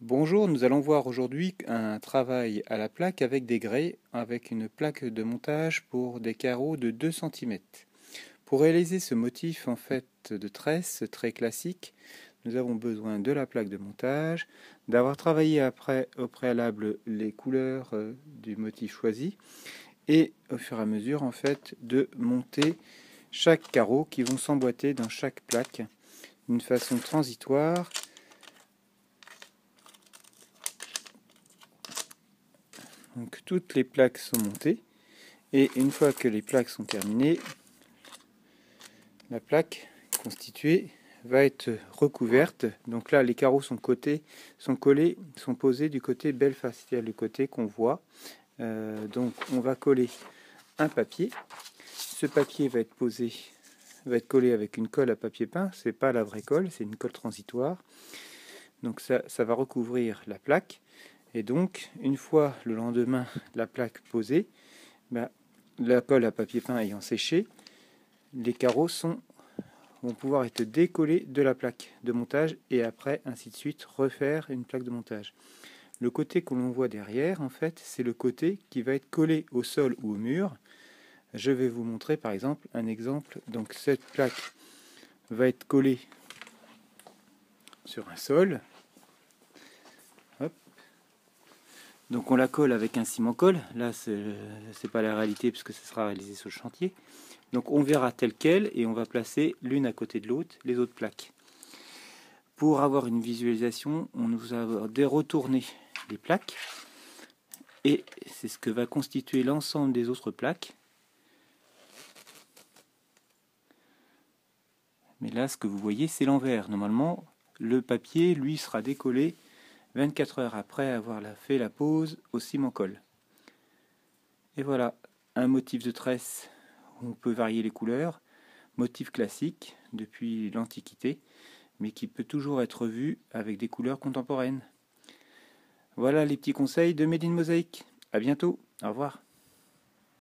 Bonjour, nous allons voir aujourd'hui un travail à la plaque avec des grès, avec une plaque de montage pour des carreaux de 2 cm. Pour réaliser ce motif en fait de tresse très classique, nous avons besoin de la plaque de montage, d'avoir travaillé après au préalable les couleurs du motif choisi et au fur et à mesure en fait de monter chaque carreau qui vont s'emboîter dans chaque plaque d'une façon transitoire. Donc toutes les plaques sont montées et une fois que les plaques sont terminées, la plaque constituée va être recouverte. Donc là, les carreaux sont collés, sont posés du côté belle face, c'est-à-dire le côté qu'on voit. Donc on va coller un papier. Ce papier va être collé avec une colle à papier peint. C'est pas la vraie colle, c'est une colle transitoire. Donc ça va recouvrir la plaque. Et donc, une fois le lendemain la plaque posée, la colle à papier peint ayant séché, les carreaux vont pouvoir être décollés de la plaque de montage et après, ainsi de suite, refaire une plaque de montage. Le côté que l'on voit derrière, en fait, c'est le côté qui va être collé au sol ou au mur. Je vais vous montrer par exemple un exemple. Donc cette plaque va être collée sur un sol. Hop. Donc on la colle avec un ciment-colle. Là, c'est pas la réalité puisque ce sera réalisé sur le chantier. Donc on verra tel quel et on va placer l'une à côté de l'autre les autres plaques. Pour avoir une visualisation, on va retourner les plaques et c'est ce que va constituer l'ensemble des autres plaques. Mais là, ce que vous voyez, c'est l'envers. Normalement, le papier, lui, sera décollé 24 heures après avoir fait la pose au ciment-colle. Et voilà, un motif de tresse où on peut varier les couleurs, motif classique depuis l'Antiquité, mais qui peut toujours être vu avec des couleurs contemporaines. Voilà les petits conseils de Made in Mosaic. À bientôt, au revoir.